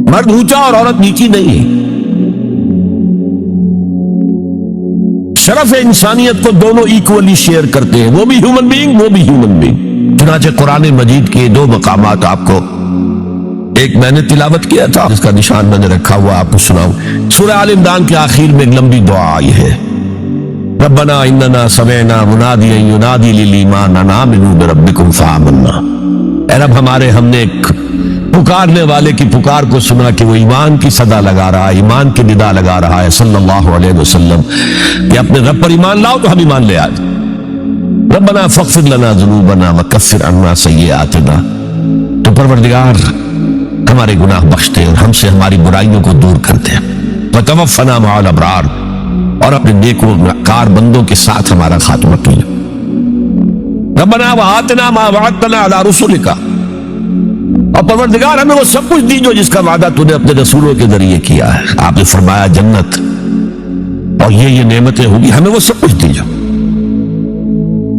مرد اونچا اور عورت نیچی نہیں ہے. شرف انسانیت کو دونوں ایکولی شیئر کرتے ہیں، وہ بھی ہیومن بینگ، وہ بھی ہیومن بینگ. چنانچہ قرآن مجید کے دو مقامات آپ کو، ایک میں نے تلاوت کیا تھا، اس کا نشان میں نے رکھا ہوا، آپ کو سناؤں. سورہ آل عمران کے آخر میں ایک لمبی دعا آئی ہے، ربنا اننا سمعنا منادیا ینادی للایمان ان آمنوا بربکم فآمنا. اے رب ہمارے، ہم نے ایک پکارنے والے کی پکار کو سنا کہ وہ ایمان کی صدا لگا رہا ہے، ایمان کی ندا لگا رہا ہے صلی اللہ علیہ وسلم کہ اپنے رب پر ایمان لاؤ تو ہم ایمان لے آئے. ربنا فاغفر لنا ذنوبنا وکفر عنا سیئاتنا. تو پروردگار ہمارے گناہ بخشتے اور ہم سے ہماری برائیوں کو دور کرتے ہیں. وتوفنا مع الابرار، اور اپنے نیکوکار بندوں کے ساتھ ہمارا خاتمہ کیجیے. ربنا وآتنا ما وعدتنا علی رسلک، اور پروردگار ہمیں وہ سب کچھ دیجو جس کا وعدہ تو نے اپنے رسولوں کے ذریعے کیا ہے. آپ نے فرمایا جنت اور یہ نعمتیں ہوگی، ہمیں وہ سب کچھ دیجو.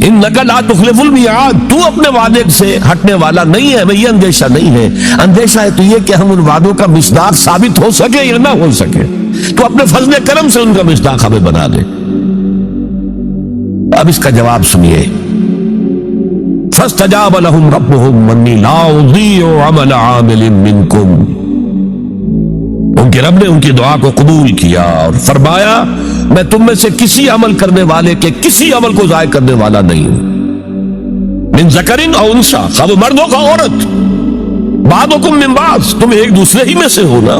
انک لا تخلف المیعاد، تو اپنے وعدے سے ہٹنے والا نہیں ہے. ہمیں یہ اندیشہ نہیں ہے، اندیشہ ہے تو یہ کہ ہم ان وعدوں کا مصداق ثابت ہو سکے یا نہ ہو سکے، تو اپنے فضل کرم سے ان کا مصداق ہمیں بنا دے. اب اس کا جواب سنیے. فاستجاب لهم ربهم انی لا اضیع عمل عامل منکم. ان کے رب نے ان کی دعا کو قبول کیا اور فرمایا میں تم میں سے کسی عمل کرنے والے کے کسی عمل کو ضائع کرنے والا نہیں ہوں. من ذکر او انثی، خواہ وہ مرد ہو خواہ عورت. بعضکم من بعض، تم ایک دوسرے ہی میں سے ہو نا.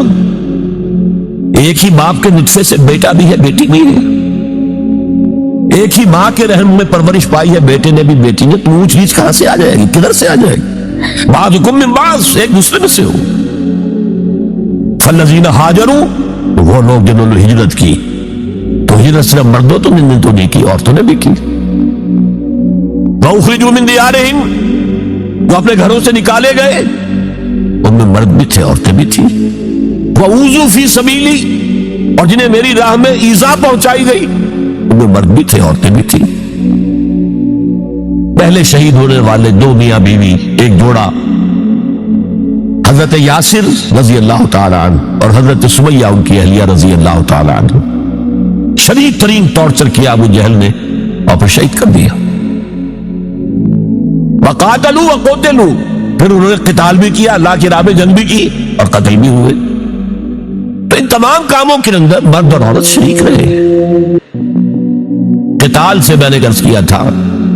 ایک ہی باپ کے نطفے سے بیٹا بھی ہے، بیٹی بھی ہے. ایک ہی ماں کے رحم میں پرورش پائی ہے، بیٹے نے بھی بیٹی نے. تو اونچ نیچ کہاں سے آ جائے گی، کدھر سے آ جائے گی؟ بعضکم من بعض، ایک دوسرے میں سے ہو. فالذین ہاجروا، وہ لوگ جنہوں نے ہجرت کی. تو ہجرت صرف مردوں تو نہیں کی، عورتوں نے بھی کی. وَأُخْرِجُوا مِن دِيَارِهِمْ، وہ اپنے گھروں سے نکالے گئے، ان میں مرد بھی تھے عورتیں بھی تھی. وَأُوذُوا فِي سَبِيلِي، اور جنہیں میری راہ میں ایذا پہنچائی گئی، ان میں مرد بھی تھے عورتیں بھی تھی. پہلے شہید ہونے والے دو میاں بیوی، ایک جوڑا، حضرت یاسر رضی اللہ تعالی عنہ اور حضرت سمیہ ان کی اہلیہ رضی اللہ تعالی عنہ، شدید ترین ٹارچر کیا ابو جہل نے اور پھر شہید کر دیا. وقاتلوا وقتلوا، پھر انہوں نے قتال بھی کیا، اللہ کی راہ میں جنگ بھی کی اور قتل بھی ہوئے. تو ان تمام کاموں کے اندر مرد اور عورت شریک رہے. قتال سے میں نے عرض کیا تھا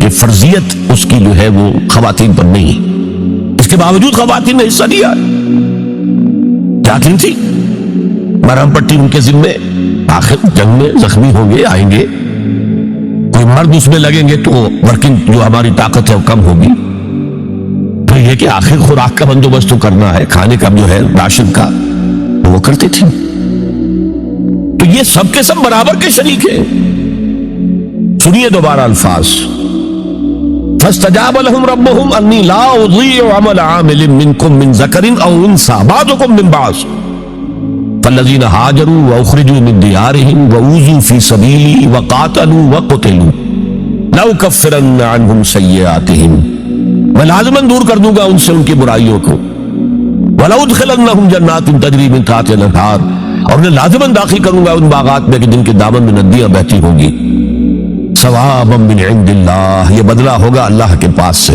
کہ فرضیت اس کی جو ہے وہ خواتین پر نہیں، اس کے باوجود خواتین نے حصہ لیا. کیا تھی مرہم پٹی ان کے ذمے، آخر جنگ میں زخمی ہوں گے، آئیں گے، کوئی مرد اس میں لگیں گے تو ورکنگ جو ہماری طاقت ہے وہ کم ہوگی. تو یہ کہ آخر خوراک کا بندوبست تو کرنا ہے، کھانے کا جو ہے راشن کا، وہ کرتے تھے. تو یہ سب کے سب برابر کے شریک ہیں. سنیے دوبارہ الفاظ. فاستجاب لهم ربهم انی لا اضیع عمل عامل منکم من ذکر او انثی بعضکم من بعض فالذین ہاجروا واخرجوا من دیارهم واوذوا فی سبیلی وقاتلوا وقتلوا لأکفرن عنهم سیئاتهم، میں لازماً دور کر دوں گا ان سے ان کی برائیوں کو. ولأدخلنهم جنات تجری من تحتها الانہار، اور انہیں لازماً داخل کروں گا ان باغات میں کہ جن کے دامن میں ندیاں بہتی ہوں گی. ثوابا من عند اللہ، یہ بدلہ ہوگا اللہ کے پاس سے.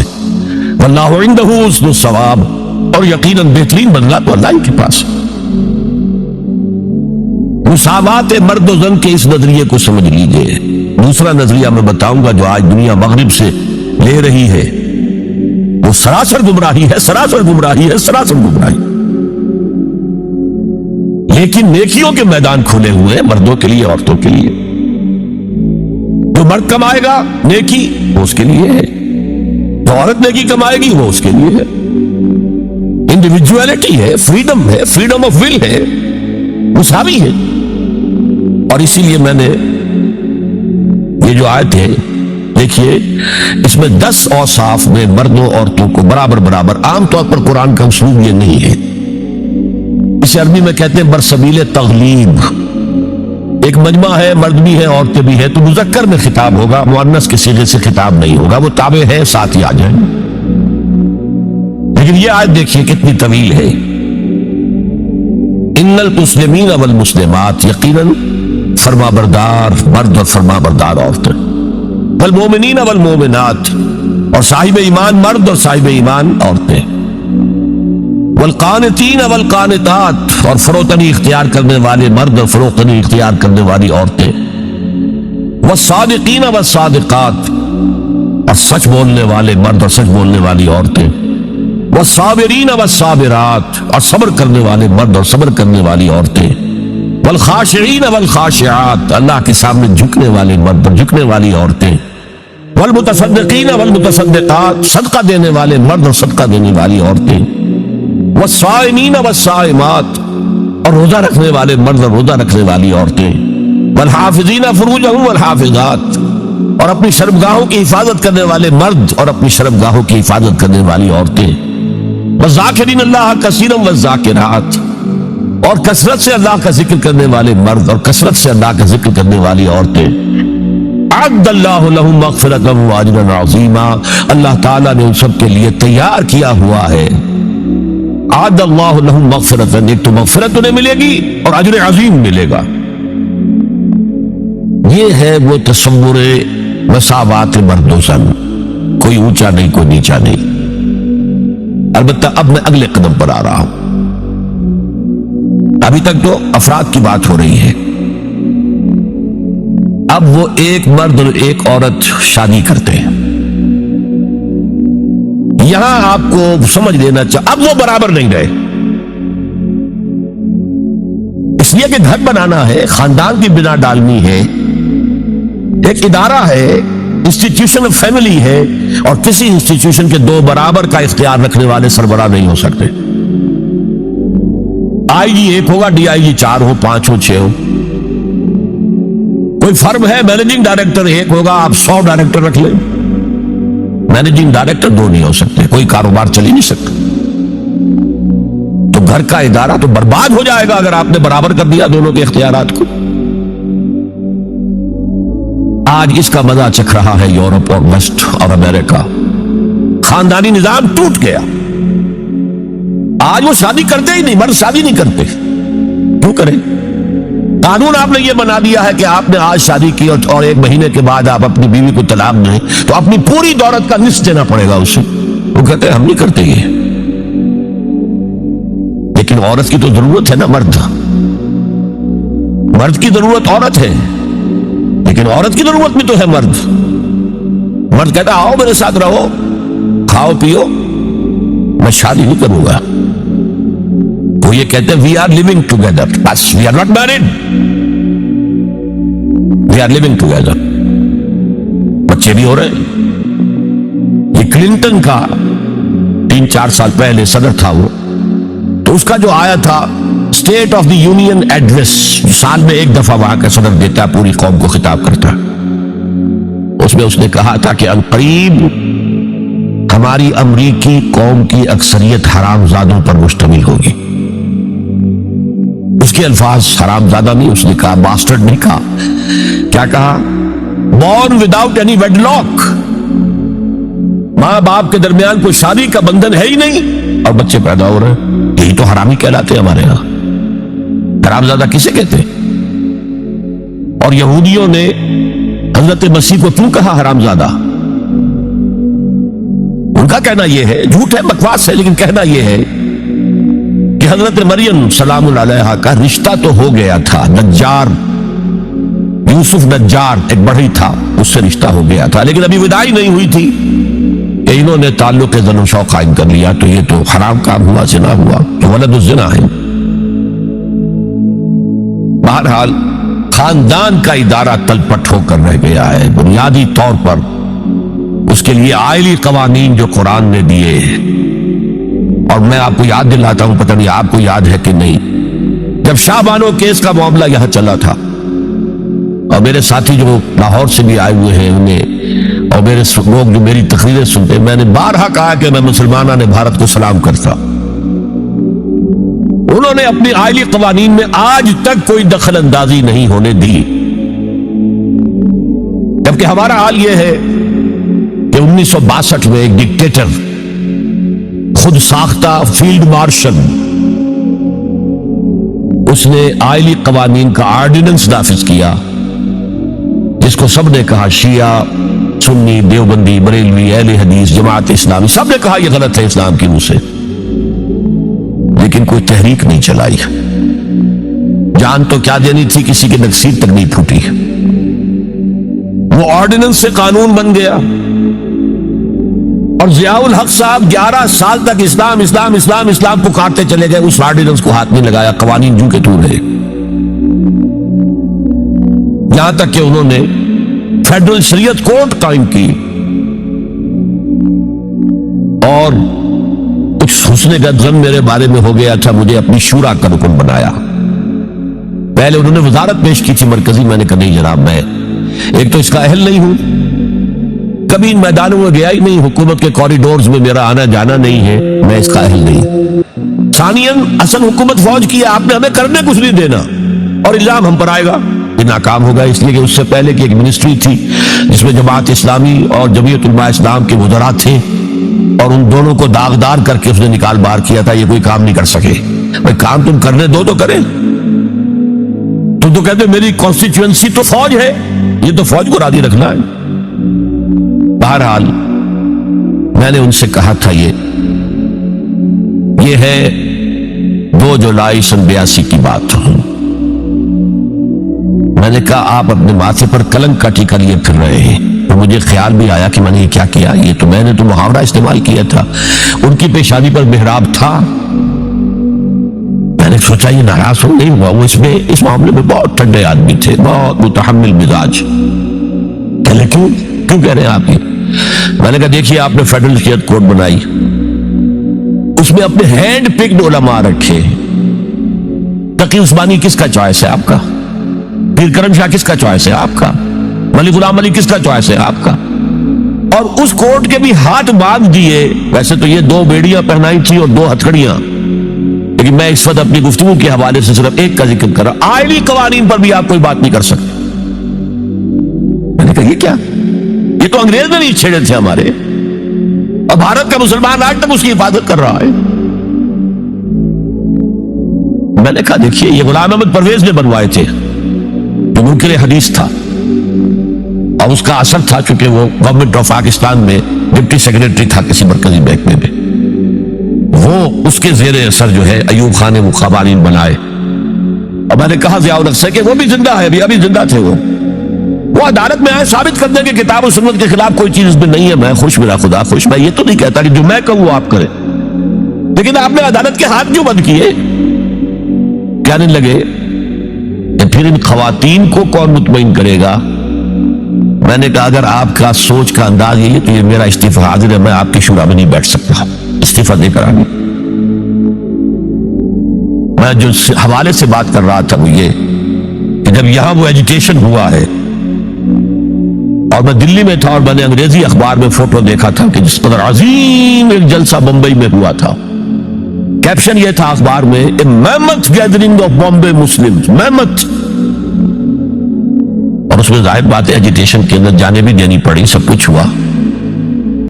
واللہ عندہ حسن الثواب، اور یقیناً بہترین بدلہ تو اللہ کے پاس. مساوات مرد و زن کے اس نظریے کو سمجھ لیجئے. دوسرا نظریہ میں بتاؤں گا جو آج دنیا مغرب سے لے رہی ہے، وہ سراسر گمراہی ہے، سراسر گمراہی ہے، سراسر گمراہی. لیکن نیکیوں کے میدان کھلے ہوئے ہیں مردوں کے لیے، عورتوں کے لیے. جو مرد کمائے گا نیکی وہ اس کے لیے ہے، جو عورت نیکی کمائے گی وہ اس کے لیے ہے. انڈیویجویلٹی ہے، فریڈم ہے، فریڈم آف ول ہے، مساوی ہے. اور اسی لیے میں نے یہ جو آیت ہے دیکھیے، اس میں 10 اوصاف میں مردوں عورتوں کو برابر برابر. عام طور پر قرآن کا اسلوب یہ نہیں ہے، اسے عربی میں کہتے ہیں برسبیل تغلیب. ایک مجمع ہے، مرد بھی ہے عورتیں بھی ہے، تو مذکر میں خطاب ہوگا، مؤنث کے صیغے سے خطاب نہیں ہوگا. وہ تابع ہے، ساتھ ہی آ جائیں. لیکن یہ آیت دیکھیے کتنی طویل ہے. ان المسلمین والمسلمات، یقیناً فرما بردار مرد اور فرما بردار عورتیں، والمومنین والمومنات، اور صاحب ایمان مرد اور صاحب ایمان عورتیں، والقانتین والقانتات، اور فروتنی اختیار کرنے والے مرد اور فروتنی اختیار کرنے والی عورتیں، والصادقین والصادقات، اور سچ بولنے والے مرد اور سچ بولنے والی عورتیں، والصابرین والصابرات، اور صبر کرنے والے مرد اور صبر کرنے والی عورتیں، والخاشعین والخاشعات، اللہ کے سامنے جھکنے والے مرد اور جھکنے والی عورتیں، والمتصدقین والمتصدقات، صدقہ دینے والے مرد اور صدقہ دینے والی عورتیں، والصائمین والصائمات، اور روزہ رکھنے والے مرد اور روزہ رکھنے والی عورتیں، والحافظین فروجہم والحافظات، اور اپنی شرمگاہوں کی حفاظت کرنے والے مرد اور اپنی شرمگاہوں کی حفاظت کرنے والی عورتیں، والذاکرین اللہ کثیرا والذاکرات، اور کثرت سے اللہ کا ذکر کرنے والے مرد اور کثرت سے اللہ کا ذکر کرنے والی عورتیں، اعد اللہ لہم مغفرۃ واجرا عظیما، اللہ تعالیٰ نے ان سب کے لیے تیار کیا ہوا ہے، اعد اللہ لہم مغفرۃ، ایک تو مغفرت انہیں ملے گی اور اجر عظیم ملے گا۔ یہ ہے وہ تصور مساوات مرد و زن، کوئی اونچا نہیں کوئی نیچا نہیں۔ البتہ اب میں اگلے قدم پر آ رہا ہوں، ابھی تک تو افراد کی بات ہو رہی ہے، اب وہ ایک مرد اور ایک عورت شادی کرتے ہیں، یہاں آپ کو سمجھ لینا چاہیے اب وہ برابر نہیں رہے، اس لیے کہ گھر بنانا ہے، خاندان کی بنا ڈالنی ہے، ایک ادارہ ہے، انسٹیٹیوشن آف فیملی ہے، اور کسی انسٹیٹیوشن کے دو برابر کا اختیار رکھنے والے سربراہ نہیں ہو سکتے۔ آئی جی ایک ہوگا، ڈی آئی جی 4 ہو، 5 ہو، 6 ہو۔ کوئی فرم ہے، مینیجنگ ڈائریکٹر ایک ہوگا، آپ 100 ڈائریکٹر رکھ لیں، مینیجنگ ڈائریکٹر 2 نہیں ہو سکتے، کوئی کاروبار چل ہی نہیں سکتا۔ تو گھر کا ادارہ تو برباد ہو جائے گا اگر آپ نے برابر کر دیا دونوں کے اختیارات کو۔ آج اس کا مزہ چکھ رہا ہے یورپ اور ویسٹ اور امریکہ، خاندانی نظام ٹوٹ گیا، آج وہ شادی کرتے ہی نہیں، مرد شادی نہیں کرتے، کیوں کریں؟ قانون آپ نے یہ بنا دیا ہے کہ آپ نے آج شادی کی اور 1 مہینے کے بعد آپ اپنی بیوی کو طلاق دیں تو اپنی پوری دولت کا نصف دینا پڑے گا اسے۔ وہ کہتے ہیں ہم نہیں کرتے یہ، لیکن عورت کی تو ضرورت ہے نا، مرد کی ضرورت عورت ہے، لیکن عورت کی ضرورت بھی تو ہے مرد۔ مرد کہتا ہے آؤ میرے ساتھ رہو، کھاؤ پیو، میں شادی نہیں کروں گا۔ وہ یہ کہتے ہیں وی آر لیونگ ٹوگیدر، بس we are not married, we are living together, بچے بھی ہو رہے ہیں۔ یہ کلنٹن کا 3-4 سال پہلے صدر تھا وہ، تو اس کا جو آیا تھا state of the union address, سال میں 1 دفعہ وہاں کا صدر دیتا ہے، پوری قوم کو خطاب کرتا ہے، اس میں اس نے کہا تھا کہ عنقریب ہماری امریکی قوم کی اکثریت حرام زادوں پر مشتمل ہوگی۔ اس کے الفاظ حرام زادہ نہیں، اس نے کہا باسٹرڈ نہیں کہا، کیا کہا؟ Born without any wedlock, ماں باپ کے درمیان کوئی شادی کا بندھن ہے ہی نہیں اور بچے پیدا ہو رہے ہیں، یہی تو حرامی کہلاتے ہیں ہمارے یہاں۔ حرام زادہ کسے کہتے ہیں؟ اور یہودیوں نے حضرت مسیح کو کیوں کہا حرام زادہ؟ ان کا کہنا یہ ہے، جھوٹ ہے، بکواس ہے، لیکن کہنا یہ ہے کہ حضرت مریم سلام اللہ علیہا کا رشتہ تو ہو گیا تھا، نجار یوسف نجار ایک بڑھئی تھا، اس سے رشتہ ہو گیا تھا، لیکن ابھی وداعی نہیں ہوئی تھی کہ انہوں نے تعلق زن و شوق قائم کر لیا، تو یہ تو حرام کام ہوا، زنا ہوا، تو ولد الزنا ہے۔ بہرحال خاندان کا ادارہ تلپٹ ہو کر رہ گیا ہے، بنیادی طور پر اس کے لیے آئلی قوانین جو قرآن نے دیے، اور میں آپ کو یاد دلاتا ہوں، پتہ نہیں آپ کو یاد ہے کہ نہیں، جب شاہ بانو کیس کا معاملہ یہاں چلا تھا، اور میرے ساتھی جو لاہور سے بھی آئے ہوئے ہیں انہیں، اور میرے لوگ جو میری تقریریں سنتے، میں نے بارہا کہا کہ میں مسلمانان بھارت کو سلام کرتا، انہوں نے اپنی آئلی قوانین میں آج تک کوئی دخل اندازی نہیں ہونے دی، جبکہ ہمارا حال یہ ہے کہ 1962 میں ایک ڈکٹیٹر، خود ساختہ فیلڈ مارشل اس نے آئلی قوانین کا آرڈیننس نافذ کیا، جس کو سب نے کہا، شیعہ، سنی، دیوبندی، بریلوی، اہل حدیث، جماعت اسلامی، سب نے کہا یہ غلط ہے اسلام کی روح سے، لیکن کوئی تحریک نہیں چلائی۔ جان تو کیا دینی تھی، کسی کی نکسیر تک نہیں پھوٹی، وہ آرڈیننس سے قانون بن گیا۔ اور ضیاء الحق صاحب 11 سال تک اسلام اسلام اسلام اسلام پکارتے چلے گئے، اس آرڈیننس کو ہاتھ نہیں لگایا، قوانین جو کے تو رہے، یہاں تک کہ انہوں نے فیڈرل شریعت کورٹ قائم کی اور کچھ حسن غن میرے بارے میں ہو گیا تھا، مجھے اپنی شورا کا رکن بنایا۔ پہلے انہوں نے وزارت پیش کی تھی مرکزی، میں نے کہا نہیں جناب، میں ایک تو اس کا اہل نہیں ہوں، کبھی ان میدانوں میں گیا ہی نہیں، حکومت کے کوریڈورز میں میرا آنا جانا نہیں ہے، میں اس کا اہل نہیں۔ ثانیاً اصل حکومت فوج کی ہے، آپ نے ہمیں کرنے کچھ نہیں دینا، اور الزام ہم پر آئے گا، یہ ناکام ہوگا، اس لیے کہ اس سے پہلے کی ایک منسٹری تھی جس میں جماعت اسلامی اور جمعیت علماء اسلام کے وزراء تھے، اور ان دونوں کو داغدار کر کے اس نے نکال بار کیا تھا، یہ کوئی کام نہیں کر سکے۔ بھائی کام تم کرنے دو تو کریں، تم تو کہتے میری کانسٹیچوئنسی تو فوج ہے، یہ تو فوج کو راضی رکھنا ہے۔ بہرحال میں نے ان سے کہا تھا یہ ہے 2 جولائی سن 82 کی بات۔ میں نے کہا آپ اپنے ماتھے پر کلنک کا ٹیکا لیے پھر رہے ہیں، تو مجھے خیال بھی آیا کہ میں نے یہ کیا کیا، یہ تو میں نے تو محاورہ استعمال کیا تھا، ان کی پیشانی پر محراب تھا، میں نے سوچا یہ ناراض ہو نہیں ہوا، وہ اس معاملے میں بہت ٹھنڈے آدمی تھے، بہت متحمل مزاج۔ کیوں کہہ رہے ہیں آپ یہ؟ میں نے کہا دیکھیے آپ نے فیڈرل شریعت کورٹ بنائی، اس میں اپنے ہینڈ پکڈ علماء رکھے، تقی عثمانی کس کا چوائس ہے آپ کا، پیر کرم شاہ کس کا چوائس ہے آپ کا، ملک غلام علی کس کا چوائس ہے آپ کا، اور اس کورٹ کے بھی ہاتھ باندھ دیے۔ ویسے تو یہ 2 بیڑیاں پہنائی تھی اور 2 ہتھکڑیاں، لیکن میں اس وقت اپنی گفتگو کے حوالے سے صرف ایک کا ذکر کر رہا، آئلی قوانین پر بھی آپ کوئی بات نہیں کر سکتے۔ میں نے کہا یہ کیا، یہ تو انگریز نے نہیں چھیڑے تھے ہمارے، اور بھارت کا مسلمان آج تک اس کی حفاظت کر رہا ہے۔ میں نے کہا دیکھیے یہ غلام احمد پرویز نے بنوائے تھے، جو منکر حدیث تھا، اور اس کا اثر تھا چونکہ وہ گورنمنٹ آف پاکستان میں ڈپٹی سیکریٹری تھا کسی مرکزی محکمے میں، وہ اس کے زیر اثر جو ہے ایوب خان نے وہ قوانین بنائے۔ اور میں نے کہا ضیاء الحق سے کہ وہ بھی زندہ ہے، ابھی زندہ تھے، وہ عدالت میں آئے ثابت کر دیں کہ کتاب و سنت کے خلاف کوئی چیز میں نہیں ہے، میں خوش، میرا خدا خوش۔ میں یہ تو نہیں کہتا کہ جو میں کہوں وہ آپ کریں، لیکن آپ نے عدالت کے ہاتھ کیوں بند کیے؟ کہنے لگے کہ پھر ان خواتین کو کون مطمئن کرے گا؟ میں نے کہا اگر آپ کا سوچ کا انداز یہ ہے تو یہ میرا استعفیٰ حاضر ہے، میں آپ کی شورا میں نہیں بیٹھ سکتا، استعفیٰ دے کر آگے۔ میں جو حوالے سے بات کر رہا تھا وہ یہ کہ جب یہاں وہ ایجیٹیشن ہوا ہے، اور میں دلی میں تھا اور میں نے انگریزی اخبار میں فوٹو دیکھا تھا کہ جس قدر عظیم ایک جلسہ بمبئی میں ہوا تھا، کیپشن یہ تھا اخبار میں، اے میمتھ گیدرنگ آف بامبے مسلمز، میمتھ، اور اس میں ظاہر بات ہے ایجیٹیشن کے اندر جانے بھی دینی پڑی، سب کچھ ہوا۔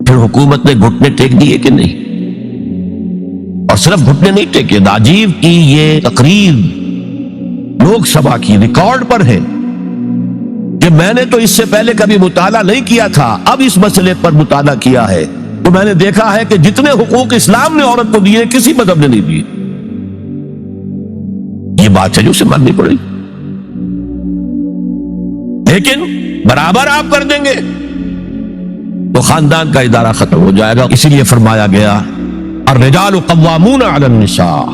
پھر حکومت نے گھٹنے ٹیک دیے کہ نہیں؟ اور صرف گھٹنے نہیں ٹیکے، راجیو کی یہ تقریر لوک سبھا کی ریکارڈ پر ہے کہ میں نے تو اس سے پہلے کبھی مطالعہ نہیں کیا تھا، اب اس مسئلے پر مطالعہ کیا ہے تو میں نے دیکھا ہے کہ جتنے حقوق اسلام نے عورت کو دیے کسی مذہب نے نہیں دیے۔ یہ بات ہے جو اسے ماننی پڑے گی، لیکن برابر آپ کر دیں گے تو خاندان کا ادارہ ختم ہو جائے گا۔ اسی لیے فرمایا گیا الرجال قوامون علی النساء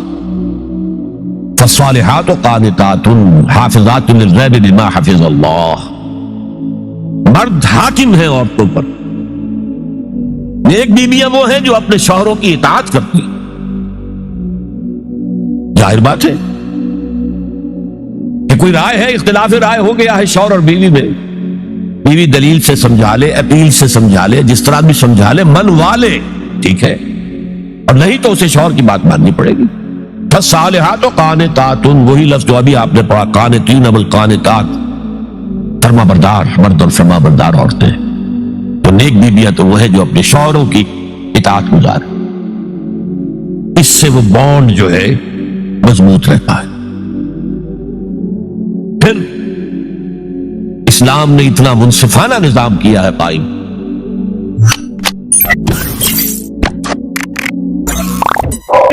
فالصالحات قانتات حافظات للغیب بما حفظ اللہ۔ مرد حاکم ہیں عورتوں پر، نیک بیویاں وہ ہیں جو اپنے شوہروں کی اطاعت کرتی ہیں۔ ظاہر بات ہے کہ کوئی رائے ہے، اختلاف رائے ہو گیا ہے شوہر اور بیوی میں، بیوی دلیل سے سمجھا لے، اپیل سے سمجھا لے، جس طرح بھی سمجھا لے، منوا لے، ٹھیک ہے، اور نہیں تو اسے شوہر کی بات ماننی پڑے گی۔ فالصالحات قانتات، وہی لفظ جو ابھی آپ نے پڑھا، قانتین والقانتات، فرما بردار مرد اور فرما بردار عورتیں، تو نیک بیویاں تو وہ ہے جو اپنے شوہروں کی اطاعت گزار، اس سے وہ بانڈ جو ہے مضبوط رہتا ہے۔ اسلام نے اتنا منصفانہ نظام کیا ہے قائم.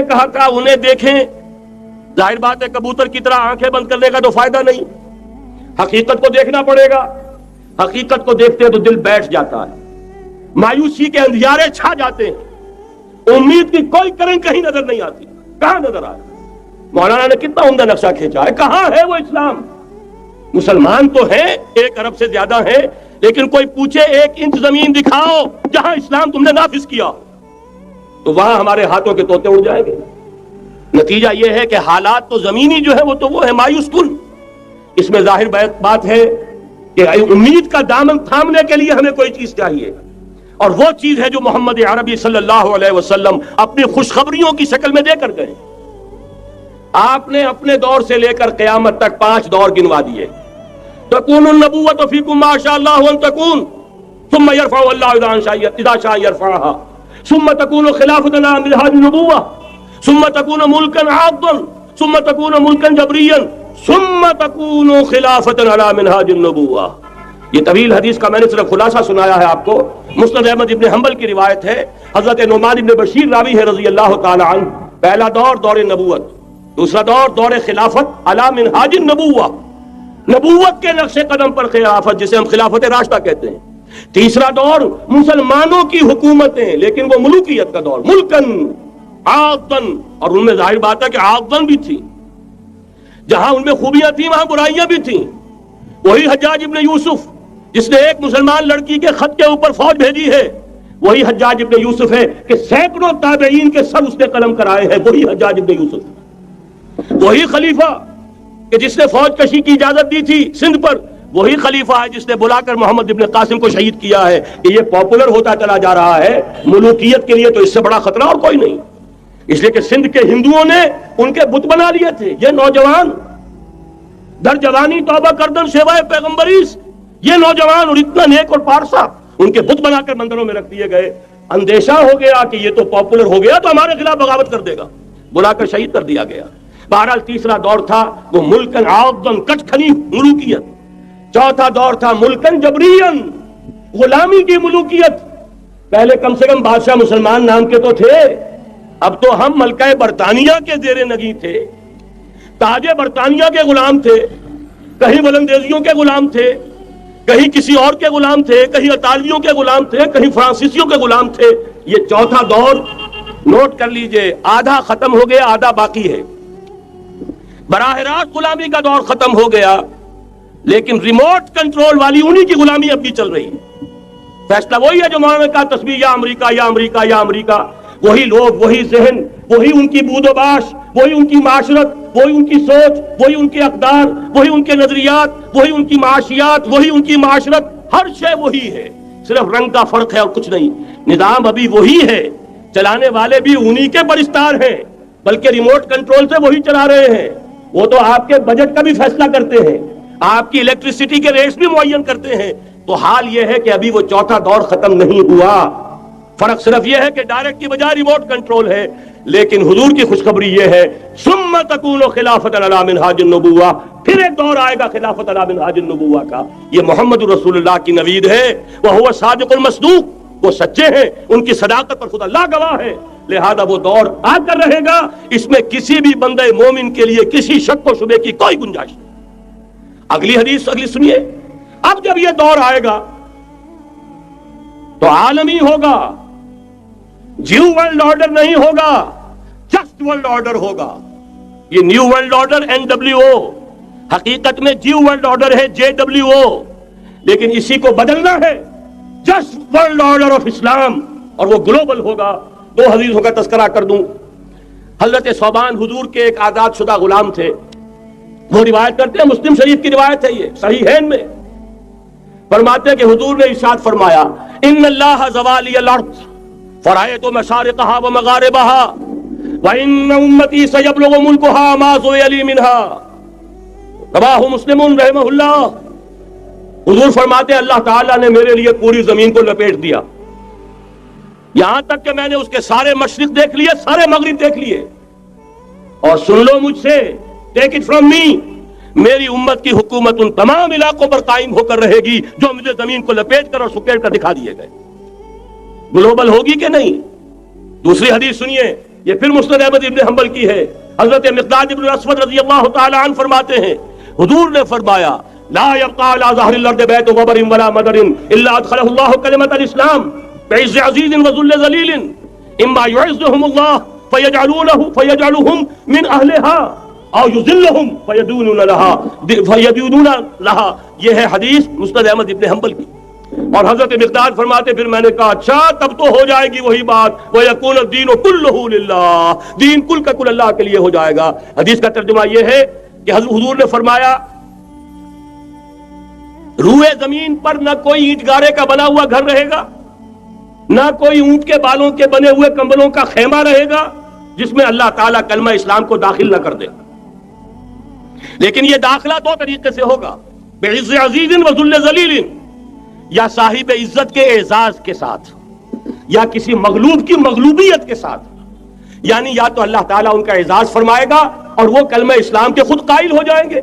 کہا تھا انہیں دیکھیں، ظاہر بات ہے کبوتر کی طرح آنکھیں بند کرنے کا تو فائدہ نہیں، حقیقت کو دیکھنا پڑے گا. حقیقت کو دیکھتے تو دل بیٹھ جاتا ہے، مایوسی کے اندھیارے چھا جاتے ہیں، امید کی کوئی کرن کہیں نظر نہیں آتی. کہاں نظر آئے؟ مولانا نے کتنا عمدہ نقشہ کھینچا ہے. کہاں ہے وہ اسلام؟ مسلمان تو ہیں، 1 ارب سے زیادہ ہیں، لیکن کوئی پوچھے 1 انچ زمین دکھاؤ جہاں اسلام تم نے نافذ کیا، تو وہاں ہمارے ہاتھوں کے طوطے اڑ جائیں گے. نتیجہ یہ ہے کہ حالات تو زمینی جو ہے وہ ہے مایوس کن. اس میں ظاہر بات ہے کہ امید کا دامن تھامنے کے لیے ہمیں کوئی چیز چاہیے، اور وہ چیز ہے جو محمد عربی صلی اللہ علیہ وسلم اپنی خوشخبریوں کی شکل میں دے کر گئے. آپ نے اپنے دور سے لے کر قیامت تک 5 دور گنوا دیے. تکون النبوۃ فیکم ما شاء اللہ ان تکون ثم یرفع اللہ اذا شاء یرفعها ثم تکون خلافۃ علی منہاج النبوۃ ثم تکون ملکا عاضا ثم تکون ملکا جبریا ثم تکون خلافۃ علی منہاج النبوۃ. یہ طویل حدیث کا میں نے صرف خلاصہ سنایا ہے آپ کو. مسند احمد ابن حنبل کی روایت ہے، حضرت نعمان ابن بشیر راوی ہے رضی اللہ تعالی عنہ. پہلا دور دور نبوت، دوسرا دور دور خلافت علی منہاج النبوۃ، نبوت کے نقش قدم پر خلافت جسے ہم خلافت راشدہ کہتے ہیں. تیسرا دور مسلمانوں کی حکومتیں، لیکن وہ ملوکیت کا دور، ملکن عاضن، اور ان میں ظاہر بات ہے کہ عاضن بھی تھی، جہاں ان میں خوبیاں تھیں وہاں برائیاں بھی تھیں. وہی حجاج ابن یوسف جس نے ایک مسلمان لڑکی کے خط کے اوپر فوج بھیجی ہے، وہی حجاج ابن یوسف ہے کہ سینکڑوں تابعین کے سر اس نے قلم کرائے ہیں. وہی حجاج ابن یوسف، وہی خلیفہ کہ جس نے فوج کشی کی اجازت دی تھی سندھ پر، وہی خلیفہ ہے جس نے بلا کر محمد ابن قاسم کو شہید کیا ہے. کہ یہ پاپولر ہوتا چلا جا رہا ہے، ملوکیت کے لیے تو اس سے بڑا خطرہ اور کوئی نہیں. اس لیے کہ سندھ کے ہندوؤں نے ان کے بت بنا لیے تھے. یہ نوجوان در جوانی توبہ کردن سوائے پیغمبریس، یہ نوجوان اور اتنا نیک اور پارسا ان کے بت بنا کر مندروں میں رکھ دیے گئے. اندیشہ ہو گیا کہ یہ تو پاپولر ہو گیا تو ہمارے خلاف بغاوت کر دے گا، بلا کر شہید کر دیا گیا. بہرحال تیسرا دور تھا وہ ملکن عاضن، کچ کھلی ملوکیت. چوتھا دور تھا ملکن جبرین، غلامی کی ملوکیت. پہلے کم سے کم بادشاہ مسلمان نام کے تو تھے، اب تو ہم ملکہ برطانیہ کے زیر نگیں تھے، تاج برطانیہ کے غلام تھے، کہیں ولندیزیوں کے غلام تھے، کہیں کسی اور کے غلام تھے، کہیں اطالویوں کے غلام تھے، کہیں فرانسیسیوں کے غلام تھے. یہ چوتھا دور نوٹ کر لیجئے، آدھا ختم ہو گیا، آدھا باقی ہے. براہ راست غلامی کا دور ختم ہو گیا، لیکن ریموٹ کنٹرول والی انہی کی غلامی اب بھی چل رہی ہے. فیصلہ وہی ہے جو مولانا نے کہا، تسبیح یا امریکہ یا امریکہ یا امریکہ. وہی لوگ، وہی ذہن، وہی ان کی بود و باش، وہی ان کی معاشرت، وہی ان کی سوچ، وہی ان کے اقدار، وہی ان کے نظریات، وہی ان کی معاشیات، وہی ان کی معاشرت. ہر شے وہی ہے، صرف رنگ کا فرق ہے اور کچھ نہیں. نظام ابھی وہی ہے، چلانے والے بھی انہی کے پرستار ہیں، بلکہ ریموٹ کنٹرول سے وہی چلا رہے ہیں. وہ تو آپ کے بجٹ کا بھی فیصلہ کرتے ہیں، آپ کی الیکٹریسٹی کے ریٹس بھی معین کرتے ہیں. تو حال یہ ہے کہ ابھی وہ چوتھا دور ختم نہیں ہوا. فرق صرف یہ ہے کہ ڈائریکٹ کی بجائے ریموٹ کنٹرول ہے. لیکن حضور کی خوشخبری یہ ہے، ثم تکون خلافۃ علی منہاج النبوۃ، پھر ایک دور آئے گا خلافت علی منہاج النبوۃ کا. یہ محمد رسول اللہ کی نوید ہے. وہو صادق المصدوق، وہ سچے ہیں، ان کی صداقت پر خدا اللہ گواہ ہے. لہذا وہ دور آ کر رہے گا، اس میں کسی بھی بندے مومن کے لیے کسی شک و شبے کی کوئی گنجائش نہیں. اگلی حدیث اگلی سنیے. اب جب یہ دور آئے گا تو عالمی ہوگا، جیو ورلڈ آرڈر نہیں ہوگا، جسٹ ورلڈ آرڈر ہوگا. یہ نیو ورلڈ آرڈر NWO، حقیقت میں جیو ورلڈ آرڈر ہے JWO، لیکن اسی کو بدلنا ہے جسٹ ورلڈ آرڈر آف اسلام، اور وہ گلوبل ہوگا. 2 حدیثوں کا تذکرہ کر دوں. حضرت ثوبان حضور کے ایک آزاد شدہ غلام تھے. وہ روایت کرتے ہیں، مسلم شریف کی روایت ہے، یہ صحیحین میں فرماتے ہیں کہ حضور نے ارشاد فرمایا، ان اللہ زوالی الارض فرأیت مشارقها ومغاربها وان امتی سیبلغ ملکها ما زوی لی منها. رواہ مسلم رحمہ اللہ. حضور فرماتے ہیں اللہ تعالیٰ نے میرے لیے پوری زمین کو لپیٹ دیا، یہاں تک کہ میں نے اس کے سارے مشرق دیکھ لیے، سارے مغرب دیکھ لیے. اور سن لو مجھ سے، ٹیک اٹ فرام می، میری امت کی حکومت ان تمام علاقوں پر قائم ہو کر رہے گی جو مجھے زمین کو لپیٹ کر اور سکیڑ کر دکھا دیے گئے. گلوبل ہوگی کہ نہیں؟ دوسری حدیث سنیے، یہ پھر مسند احمد ابن حنبل کی ہے. حضرت مقداد ابن الاسود رضی اللہ تعالی عنہ فرماتے ہیں حضور نے فرمایا لا يبقى على ظهر الارض بيت وبر ولا مدر الا ادخله الله كلمة الاسلام بعز عزيز وذل ذليل اما يعزهم الله فيجعلهم من اهلها او يذلهم فيدونون لها. یہ ہے حدیث مسند احمد ابن حنبل کی. اور حضرت مقداد فرماتے پھر میں نے کہا اچھا تب تو ہو جائے گی وہی بات وَيَكُونَ الدِّينُ كُلُّهُ لِلَّهِ، دین کل کا کل اللہ کے لیے ہو جائے گا. حدیث کا ترجمہ یہ ہے کہ حضور نے فرمایا روئے زمین پر نہ کوئی اینٹ گارے کا بنا ہوا گھر رہے گا، نہ کوئی اونٹ کے بالوں کے بنے ہوئے کمبلوں کا خیمہ رہے گا جس میں اللہ تعالیٰ کلمہ اسلام کو داخل نہ کر دے. لیکن یہ داخلہ دو طریقے سے ہوگا، بعز عزیز وذل ذلیل، یا صاحب عزت کے اعزاز کے ساتھ یا کسی مغلوب کی مغلوبیت کے ساتھ. یعنی یا تو اللہ تعالیٰ ان کا اعزاز فرمائے گا اور وہ کلمہ اسلام کے خود قائل ہو جائیں گے.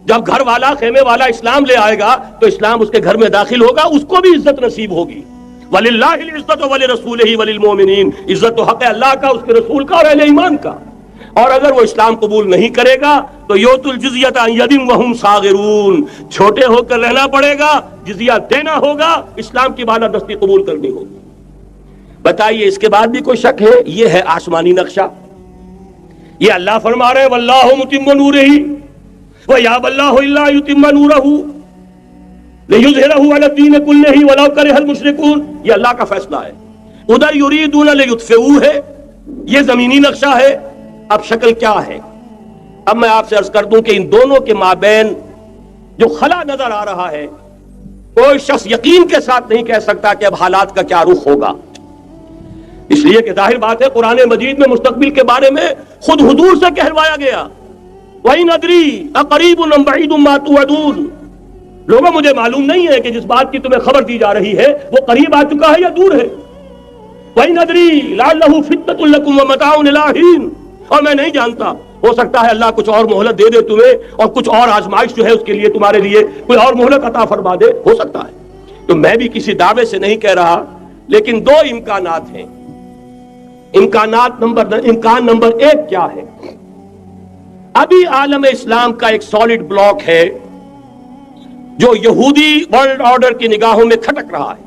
جب گھر والا خیمے والا اسلام لے آئے گا تو اسلام اس کے گھر میں داخل ہوگا، اس کو بھی عزت نصیب ہوگی. وَلِلَّهِ الْعِزَّةُ وَلِرَسُولِهِ وَلِلْمُؤْمِنِينَ، عزت تو حق ہے اللہ کا، اس کے رسول کا اور اہل ایمان کا. اور اگر وہ اسلام قبول نہیں کرے گا تو یوت الجزیۃ عن ید وہم صاغرون، چھوٹے ہو کر رہنا پڑے گا، جزیہ دینا ہوگا، اسلام کی بالادستی قبول کرنی ہوگی. بتائیے اس کے بعد بھی کوئی شک ہے؟ یہ ہے آسمانی نقشہ. یہ اللہ فرما رہے واللہ متم نورہ ویابی اللہ الا یتم نورہ لیظہرہ علی الدین کلہ ولو کرہ المشرکون. یہ اللہ کا فیصلہ ہے. ادھر یریدون لیطفئوہ ہے، یہ زمینی نقشہ ہے. اب شکل کیا ہے؟ اب میں آپ سے عرض کر دوں کہ ان دونوں کے مابین جو خلا نظر آ رہا ہے کوئی شخص یقین کے ساتھ نہیں کہہ سکتا کہ اب حالات کا کیا رخ ہوگا. اس لیے کہ ظاہر بات ہے قرآن مجید میں مستقبل کے بارے میں خود حضور سے کہلوایا گیا وَإِنْ أَدْرِي أَقَرِيبٌ أَمْ بَعِيدٌ مَا تُوعَدُونَ. لوگوں مجھے معلوم نہیں ہے کہ جس بات کی تمہیں خبر دی جا رہی ہے وہ قریب آ چکا ہے یا دور ہے. وَإِنْ أَدْرِي لَعَلَّهُ فِتْنَةٌ لَكُمْ وَمَتَاعٌ إِلَىٰ حِينٍ. اور میں نہیں جانتا، ہو سکتا ہے اللہ کچھ اور مہلت دے دے تمہیں اور کچھ اور آزمائش جو ہے اس کے لیے تمہارے لیے کوئی اور مہلت عطا فرما دے، ہو سکتا ہے. تو میں بھی کسی دعوے سے نہیں کہہ رہا، لیکن دو امکانات ہیں. امکان نمبر ایک کیا ہے؟ ابھی عالم اسلام کا ایک سالڈ بلاک ہے جو یہودی ورلڈ آرڈر کی نگاہوں میں کھٹک رہا ہے.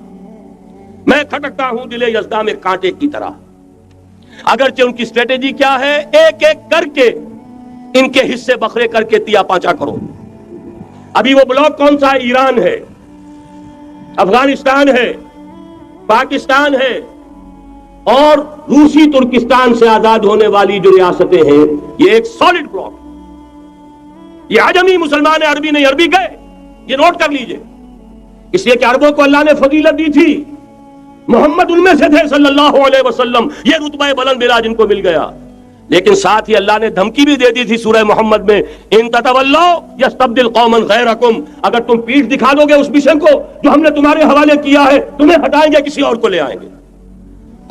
میں کھٹکتا ہوں دل یزداں میں کانٹے کی طرح. اگرچہ ان کی اسٹریٹجی کیا ہے؟ ایک ایک کر کے ان کے حصے بکھرے کر کے تیا پانچا کرو. ابھی وہ بلاک کون سا ہے؟ ایران ہے، افغانستان ہے، پاکستان ہے اور روسی ترکستان سے آزاد ہونے والی جو ریاستیں ہیں. یہ ایک سالڈ بلاک. یہ عجمی مسلمان عربی نہیں، عربی گئے، یہ نوٹ کر لیجئے. اس لیے کہ عربوں کو اللہ نے فضیلت دی تھی، محمد ان میں سے تھے صلی اللہ علیہ وسلم، یہ رتبہ بلند ملا جن کو مل گیا. لیکن ساتھ ہی اللہ نے دھمکی بھی دے دی تھی سورہ محمد میں ان تتولوا یستبدل قوما غیرکم، اگر تم پیٹھ دکھا دو گے اس مشن کو جو ہم نے تمہارے حوالے کیا ہے تمہیں ہٹائیں گے، کسی اور کو لے آئیں گے.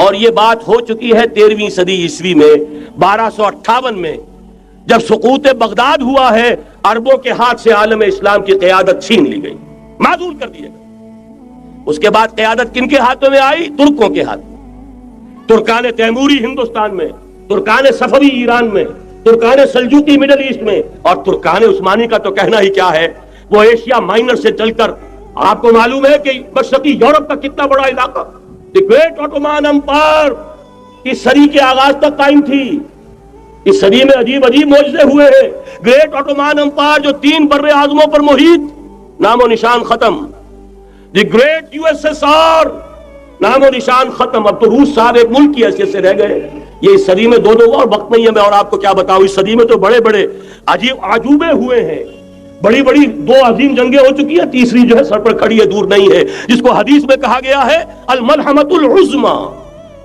اور یہ بات ہو چکی ہے 13ویں صدی عیسوی میں 1258 میں جب سقوط بغداد ہوا ہے. عربوں کے ہاتھ سے عالم اسلام کی قیادت چھین لی گئی، معذور کر دیا گیا. اس کے بعد قیادت کن کے ہاتھوں میں آئی؟ ترکوں کے ہاتھ. ترکان تیموری ہندوستان میں، ترکان صفوی ایران میں، ترکان سلجوقی مڈل ایسٹ میں، اور ترکان عثمانی کا تو کہنا ہی کیا ہے. وہ ایشیا مائنر سے چل کر آپ کو معلوم ہے کہ مشرقی یورپ کا کتنا بڑا علاقہ، دی گریٹ آٹومان امپائر اس صدی کے آغاز تک قائم تھی. اس صدی میں عجیب عجیب معجزے ہوئے ہیں. گریٹ آٹومان امپائر جو 3 بر اعظموں پر محیط، نام و نشان ختم. The great U S S R, نام و نشان ختم. اب تو روس صاحب ایک ملک کی حیثیت سے رہ گئے. یہ اس صدی میں دو اور وقت نہیں ہے میں اور آپ کو کیا بتاؤں. اس صدی میں تو بڑے بڑے عجیب عجوبے ہوئے ہیں، بڑی بڑی 2 عظیم جنگیں ہو چکی ہیں، تیسری جو ہے سر پر کھڑی ہے، دور نہیں ہے، جس کو حدیث میں کہا گیا ہے الملحمۃ العظمی،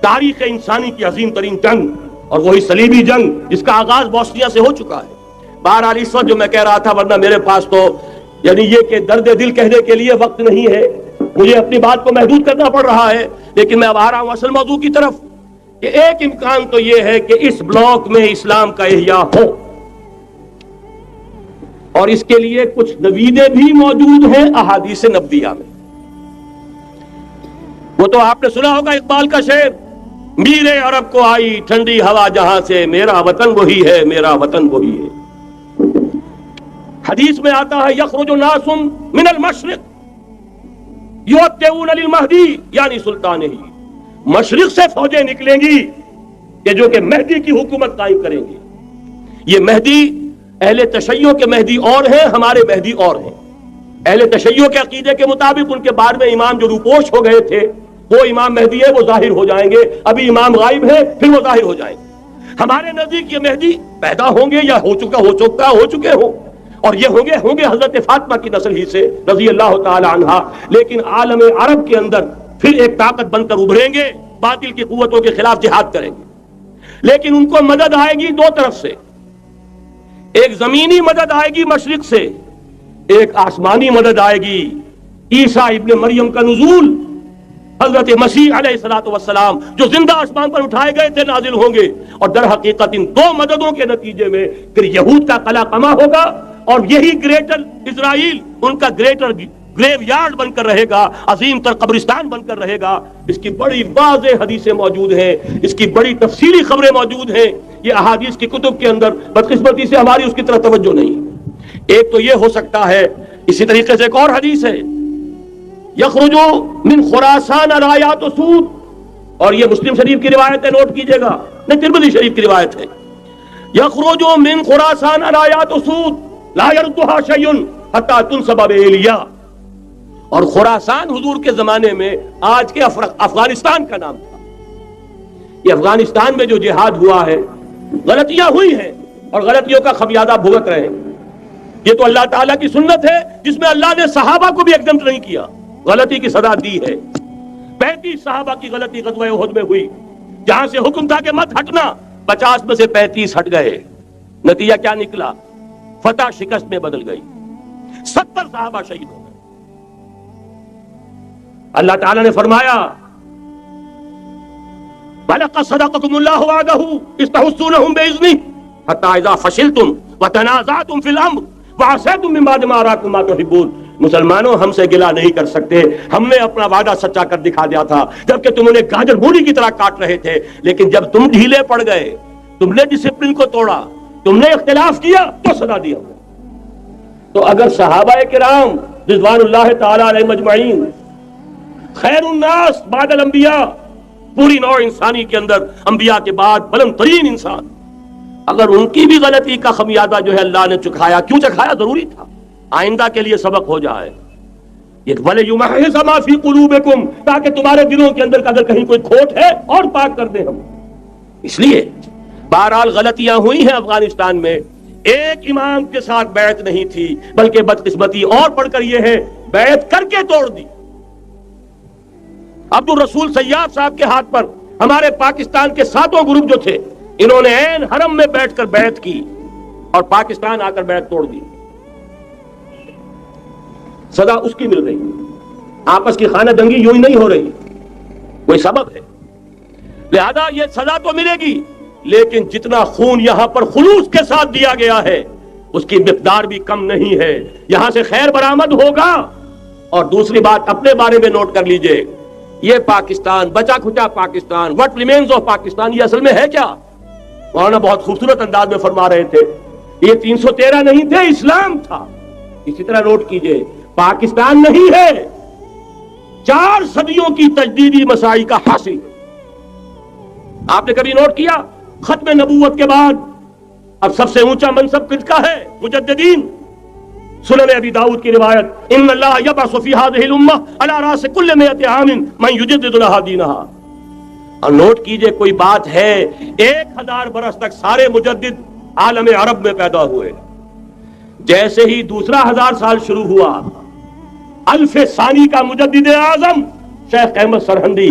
تاریخ انسانی کی عظیم ترین جنگ، اور وہی صلیبی جنگ جس کا آغاز بوسنیا سے ہو چکا ہے. بہرحال اس وقت جو میں کہہ رہا تھا، ورنہ میرے پاس تو یعنی یہ کہ درد دل کہنے کے لیے وقت نہیں ہے، مجھے اپنی بات کو محدود کرنا پڑ رہا ہے. لیکن میں اب آ رہا ہوں اصل موضوع کی طرف کہ ایک امکان تو یہ ہے کہ اس بلاک میں اسلام کا احیاء ہو، اور اس کے لیے کچھ نویدیں بھی موجود ہیں احادیث نبویہ میں. وہ تو آپ نے سنا ہوگا اقبال کا شعر، میرے عرب کو آئی ٹھنڈی ہوا جہاں سے، میرا وطن وہی ہے، میرا وطن وہی ہے. حدیث میں آتا ہے یخرج ناس من المشرق یؤتون للمہدی یعنی سلطان ہی، مشرق سے فوجیں نکلیں گی کہ جو کہ مہدی کی حکومت قائم کریں گی. یہ مہدی اہل تشیع کے مہدی اور ہیں، ہمارے مہدی اور ہیں. اہل تشیع کے عقیدے کے مطابق ان کے بعد میں امام جو روپوش ہو گئے تھے وہ امام مہدی ہے، وہ ظاہر ہو جائیں گے. ابھی امام غائب ہے، پھر وہ ظاہر ہو جائیں گے. ہمارے نزدیک یہ مہدی پیدا ہوں گے یا ہو چکے ہوں، اور یہ ہوں گے حضرت فاطمہ کی نسل ہی سے رضی اللہ تعالی عنہا. لیکن عالم عرب کے اندر پھر ایک طاقت بن کر ابھریں گے، باطل کی قوتوں کے خلاف جہاد کریں گے. لیکن ان کو مدد آئے گی دو طرف سے، ایک زمینی مدد آئے گی مشرق سے، ایک آسمانی مدد آئے گی. عیسیٰ ابن مریم کا نزول، حضرت مسیح علیہ الصلوۃ والسلام جو زندہ آسمان پر اٹھائے گئے تھے نازل ہوں گے. اور در حقیقت ان دو مددوں کے نتیجے میں پھر یہود کا قلعہ قمع ہوگا، اور یہی گریٹر اسرائیل ان کا گریٹر گریو یارڈ بن کر رہے گا، عظیم تر قبرستان بن کر رہے گا. اس کی بڑی واضح حدیثیں موجود ہیں، اس کی بڑی تفصیلی خبریں موجود ہیں. یہ احادیث کی کتب کے اندر بدقسمتی سے ہماری اس کی طرف توجہ نہیں. ایک تو یہ ہو سکتا ہے. اسی طریقے سے ایک اور حدیث ہے، یخرج من خراسان رایات سود، اور یہ مسلم شریف کی روایت ہے، نوٹ کیجئے گا، نہیں ترمذی شریف کی روایت ہے. یخرج من خراسان رایات سود لا يردها شيء حتى تنصب بإيلیا. اور خراسان حضور کے زمانے میں آج کے افغانستان کا نام تھا. یہ افغانستان میں جو جہاد ہوا ہے، غلطیاں ہوئی ہیں اور غلطیوں کا خمیازہ بھگت رہے ہیں. یہ تو اللہ تعالیٰ کی سنت ہے جس میں اللہ نے صحابہ کو بھی ایگزمپٹ نہیں کیا، غلطی کی سزا دی ہے. 35 صحابہ کی غلطی غزوہ احد میں ہوئی، جہاں سے حکم تھا کہ مت ہٹنا، 50 میں سے 35 ہٹ گئے. نتیجہ کیا نکلا؟ فتح شکست میں بدل گئی، 70 صحابہ شہید ہو گئے. اللہ تعالیٰ نے فرمایا وَلَقَدْ صَدَقَكُمُ اللَّهُ وَعْدَهُ إِذْ تَحُسُّونَهُم بِإِذْنِهِ حَتَّىٰ إِذَا فَشِلْتُمْ وَتَنَازَعْتُمْ فِي الْأَمْرِ وَعَصَيْتُم مِّن بَعْدِ مَا أَرَاكُم مَّا تُحِبُّونَ. مسلمانوں ہم سے گلہ نہیں کر سکتے، ہم نے اپنا وعدہ سچا کر دکھا دیا تھا جبکہ تم انہیں گاجر مولی کی طرح کاٹ رہے تھے. لیکن جب تم ڈھیلے پڑ گئے، تم نے ڈسپلن کو توڑا، تم نے اختلاف کیا، تو سزا دی ہم نے. تو اگر صحابہ کرام رضوان اللہ تعالی علیہم اجمعین خیر الناس بعد الانبیاء، پوری نوع انسانی کے اندر انبیاء کے بعد بلند ترین انسان، اگر ان کی بھی غلطی کا خمیازہ جو ہے اللہ نے چکھایا، کیوں چکھایا؟ ضروری تھا، آئندہ کے لیے سبق ہو جائے. وَلِيُمَحِّصَ مَا فِي قُلُوبِكُمْ، تاکہ تمہارے دلوں کے اندر اگر کہیں کوئی کھوٹ ہے اور پاک کر دیں ہم. اس لیے بہرحال غلطیاں ہوئی ہیں افغانستان میں. ایک امام کے ساتھ بیعت نہیں تھی، بلکہ بدقسمتی اور پڑھ کر یہ ہے بیعت کر کے توڑ دی. عبد الرسول سیاف صاحب کے ہاتھ پر ہمارے پاکستان کے 7 گروپ جو تھے، انہوں نے عین حرم میں بیٹھ کر بیعت کی اور پاکستان آ کر بیعت توڑ دی. سزا اس کی مل رہی، آپس کی خانہ جنگی یوں ہی نہیں ہو رہی، کوئی سبب ہے. لہذا یہ سزا تو ملے گی، لیکن جتنا خون یہاں پر خلوص کے ساتھ دیا گیا ہے اس کی مقدار بھی کم نہیں ہے. یہاں سے خیر برآمد ہوگا. اور دوسری بات اپنے بارے میں نوٹ کر لیجئے، یہ پاکستان، بچا کھچا Pakistan, what remains of Pakistan, یہ اصل میں ہے کیا؟ مولانا بہت خوبصورت انداز میں فرما رہے تھے، یہ 313 نہیں تھے، اسلام تھا. اسی طرح نوٹ کیجئے، پاکستان نہیں ہے، 4 صدیوں کی تجدیدی مساعی کا حاصل. آپ نے کبھی نوٹ کیا ختم نبوت کے بعد اب سب سے اونچا منصب کس کا ہے؟ مجددین. سنن ابی داؤد کی روایت، ان اللہ یبعث فی هذه الامہ علی راس کل 100 عام من یجدد لها دینها. اور نوٹ کیجئے، کوئی بات ہے 1000 برس تک سارے مجدد عالم عرب میں پیدا ہوئے. جیسے ہی دوسرا 1000 سال شروع ہوا، الف ثانی کا مجدد اعظم شیخ احمد سرہندی